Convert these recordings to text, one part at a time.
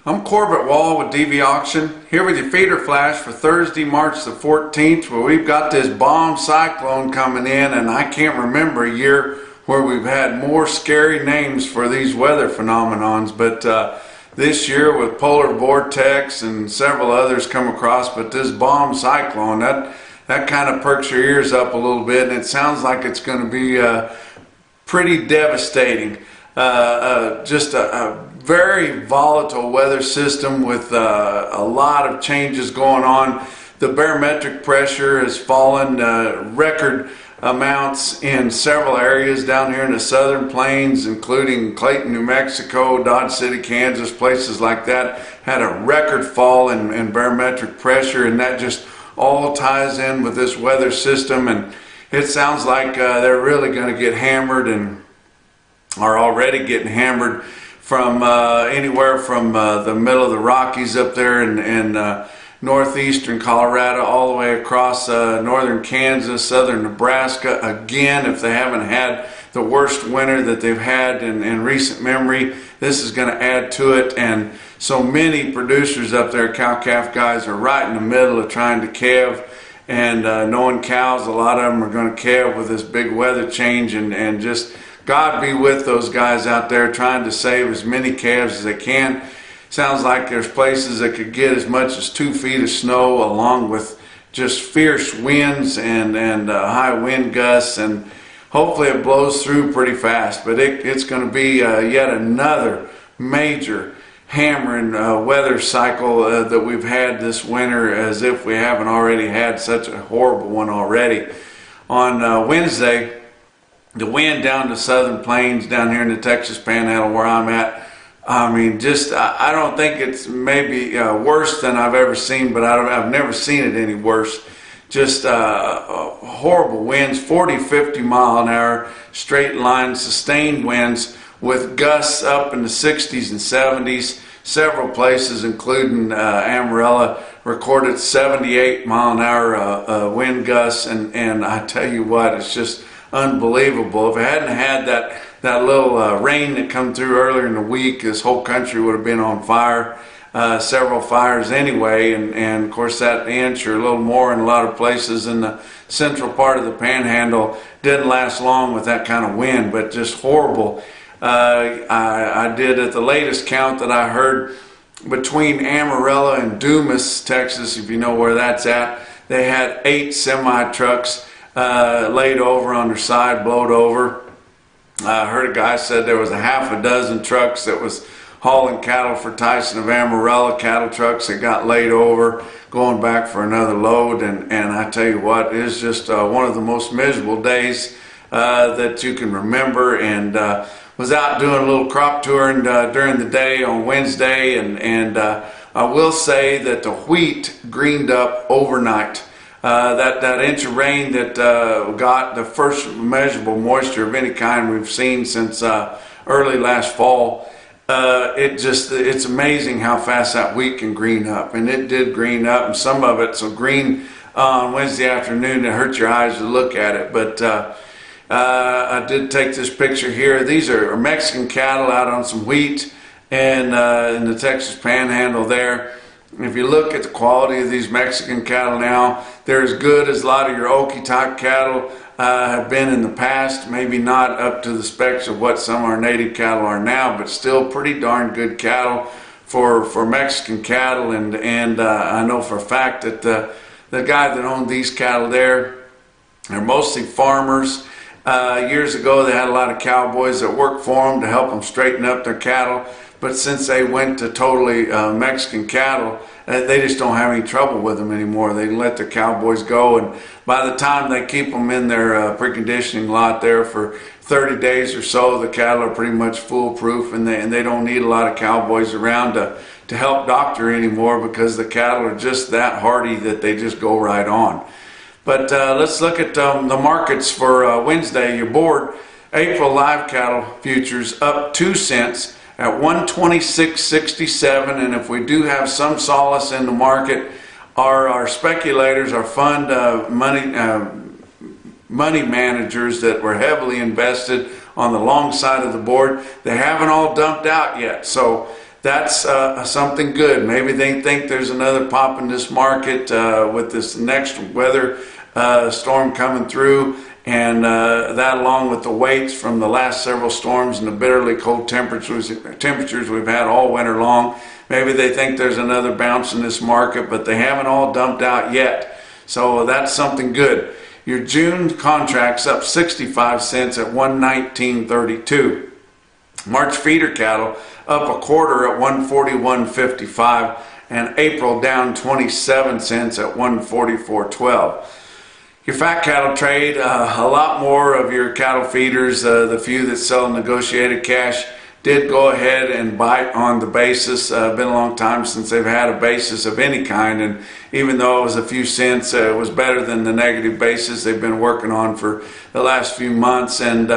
I'm Corbett Wall with DV Auction, here with your feeder flash for Thursday, March the 14th, where we've got this bomb cyclone coming in, and I can't remember a year where we've had more scary names for these weather phenomenons, but this year with polar vortex and several others come across, but this bomb cyclone, that kind of perks your ears up a little bit, and it sounds like it's going to be pretty devastating. Just a very volatile weather system with a lot of changes going on. The barometric pressure has fallen record amounts in several areas down here in the southern plains, including Clayton, New Mexico, Dodge City, Kansas, places like that had a record fall in barometric pressure, and that just all ties in with this weather system, and it sounds like they're really going to get hammered and are already getting hammered from anywhere from the middle of the Rockies up there in northeastern Colorado all the way across northern Kansas, southern Nebraska. Again, if they haven't had the worst winter that they've had in recent memory, this is going to add to it. And so many producers up there, cow-calf guys, are right in the middle of trying to calve. And knowing cows, a lot of them are going to calve with this big weather change, and just God be with those guys out there trying to save as many calves as they can. Sounds like there's places that could get as much as 2 feet of snow, along with just fierce winds and high wind gusts, and hopefully it blows through pretty fast. But it's going to be yet another major hammering weather cycle that we've had this winter, as if we haven't already had such a horrible one already. On Wednesday, the wind down the southern plains down here in the Texas Panhandle where I'm at, I mean, just I don't think it's maybe worse than I've ever seen, but I've never seen it any worse. Just horrible winds, 40-50 mile an hour, straight line, sustained winds with gusts up in the 60s and 70s. Several places, including Amarillo, recorded 78 mile an hour wind gusts, and I tell you what, it's just unbelievable. If it hadn't had that little rain that come through earlier in the week, this whole country would have been on fire. Several fires anyway, and of course that inch or a little more in a lot of places in the central part of the Panhandle didn't last long with that kind of wind, but just horrible. I did, at the latest count that I heard, between Amarillo and Dumas, Texas, if you know where that's at, they had 8 semi-trucks laid over on their side, blowed over. I heard a guy said there was a half a dozen trucks that was hauling cattle for Tyson of Amarillo, cattle trucks that got laid over, going back for another load, and I tell you what, it is just one of the most miserable days that you can remember. And was out doing a little crop touring during the day on Wednesday, and I will say that the wheat greened up overnight. That inch of rain that got the first measurable moisture of any kind we've seen since early last fall, it's amazing how fast that wheat can green up, and it did green up, and some of it so green on Wednesday afternoon it hurt your eyes to look at it. But I did take this picture here. These are Mexican cattle out on some wheat and in the Texas Panhandle there. If you look at the quality of these Mexican cattle now, they're as good as a lot of your Okie type cattle have been in the past. Maybe not up to the specs of what some of our native cattle are now, but still pretty darn good cattle for Mexican cattle. And I know for a fact that the guy that owned these cattle there, they're mostly farmers. Years ago they had a lot of cowboys that worked for them to help them straighten up their cattle. But since they went to totally Mexican cattle, they just don't have any trouble with them anymore. They let their cowboys go, and by the time they keep them in their preconditioning lot there for 30 days or so, the cattle are pretty much foolproof, and they don't need a lot of cowboys around to help doctor anymore, because the cattle are just that hardy that they just go right on. But let's look at the markets for Wednesday. Your board April live cattle futures up 2 cents at 126.67, and if we do have some solace in the market, our speculators, our fund money managers that were heavily invested on the long side of the board, they haven't all dumped out yet. So that's something good. Maybe they think there's another pop in this market with this next weather storm coming through, and that along with the weights from the last several storms and the bitterly cold temperatures we've had all winter long. Maybe they think there's another bounce in this market, but they haven't all dumped out yet. So that's something good. Your June contract's up 65 cents at 119.32. March feeder cattle up a quarter at 141.55, and April down 27 cents at 144.12. Your fat cattle trade, a lot more of your cattle feeders, the few that sell negotiated cash, did go ahead and bite on the basis. Been a long time since they've had a basis of any kind, and even though it was a few cents, it was better than the negative basis they've been working on for the last few months. And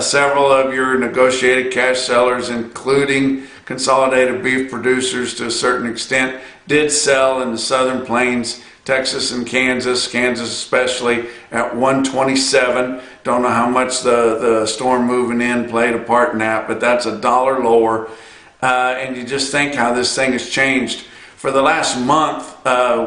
several of your negotiated cash sellers, including consolidated beef producers to a certain extent, did sell in the southern plains, Texas and Kansas especially, at 127. Don't know how much the storm moving in played a part in that, but that's $1 lower. And you just think how this thing has changed. For the last month,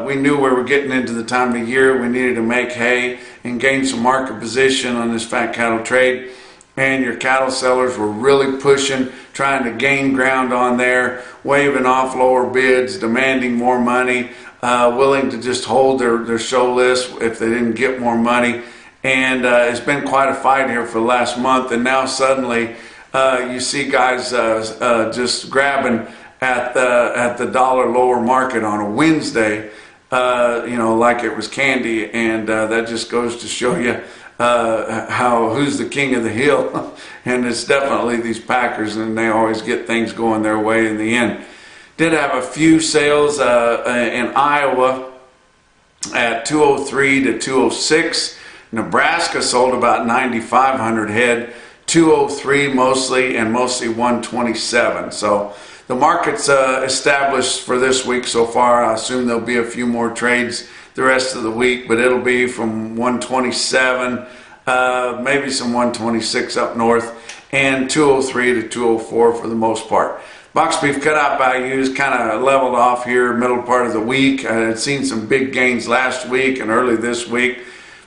we knew we were getting into the time of year. We needed to make hay and gain some market position on this fat cattle trade. And your cattle sellers were really pushing, trying to gain ground on there, waving off lower bids, demanding more money, willing to just hold their show list if they didn't get more money. And it's been quite a fight here for the last month. And now suddenly you see guys just grabbing at the $1 lower market on a Wednesday, like it was candy. And that just goes to show you who's the king of the hill. And it's definitely these Packers, and they always get things going their way in the end. Did have a few sales in Iowa at 203 to 206. Nebraska sold about 9,500 head, 203 mostly, and mostly 127. So the market's established for this week so far. I assume there'll be a few more trades the rest of the week, but it'll be from 127, maybe some 126 up north, and 203 to 204 for the most part. Box beef cutout values kind of leveled off here middle part of the week. I had seen some big gains last week and early this week,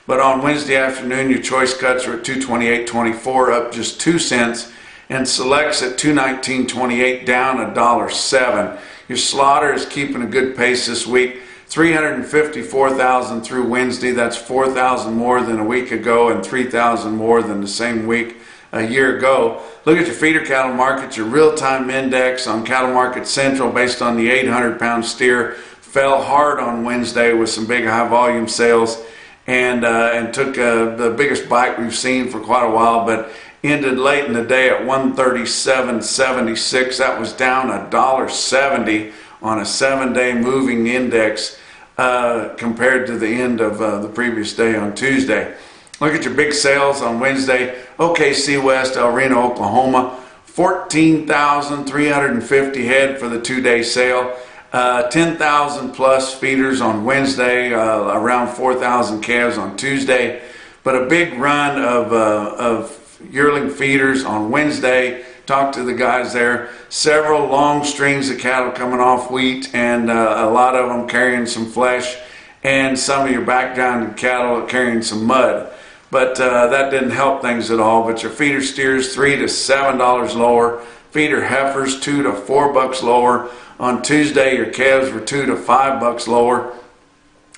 but on Wednesday afternoon your choice cuts are at 228.24, up just 2 cents, and selects at 219.28, down $1.07. Your slaughter is keeping a good pace this week. 354,000 through Wednesday. That's 4,000 more than a week ago and 3,000 more than the same week a year ago. Look at your feeder cattle market. Your real-time index on Cattle Market Central based on the 800-pound steer fell hard on Wednesday with some big high-volume sales, and took the biggest bite we've seen for quite a while, but ended late in the day at 137.76. That was down $1.70 on a 7-day moving index compared to the end of the previous day on Tuesday. Look at your big sales on Wednesday. OKC West, El Reno, Oklahoma, 14,350 head for the 2-day sale. 10,000 plus feeders on Wednesday, around 4,000 calves on Tuesday. But a big run of yearling feeders on Wednesday. Talked to the guys there. Several long strings of cattle coming off wheat, and a lot of them carrying some flesh, and some of your background cattle carrying some mud. But that didn't help things at all. But your feeder steers $3 to $7 lower. Feeder heifers $2 to $4 lower. On Tuesday, your calves were $2 to $5 lower.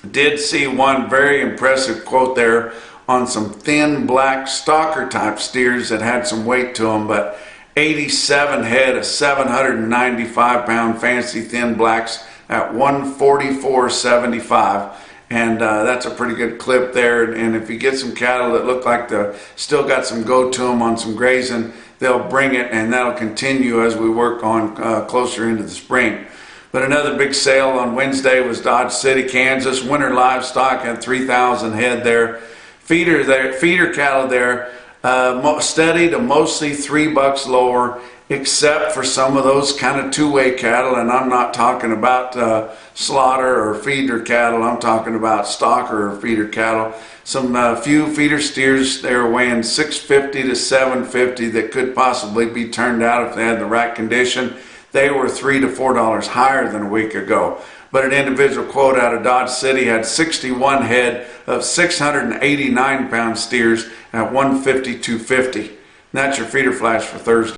Did see one very impressive quote there on some thin black stalker type steers that had some weight to them, but 87 head of 795 pound fancy thin blacks at 144.75, and that's a pretty good clip there. And if you get some cattle that look like they still got some go to them on some grazing, they'll bring it, and that'll continue as we work on closer into the spring. But another big sale on Wednesday was Dodge City, Kansas. Winter livestock at 3,000 head there. Feeder cattle there, steady to mostly $3 lower, except for some of those kind of two-way cattle. And I'm not talking about slaughter or feeder cattle. I'm talking about stalker or feeder cattle. Some few feeder steers, they were weighing 650 to 750 that could possibly be turned out if they had the right condition. they were $3 to $4 higher than a week ago. But an individual quote out of Dodge City had 61 head of 689 pound steers at $152.50. And that's your feeder flash for Thursday.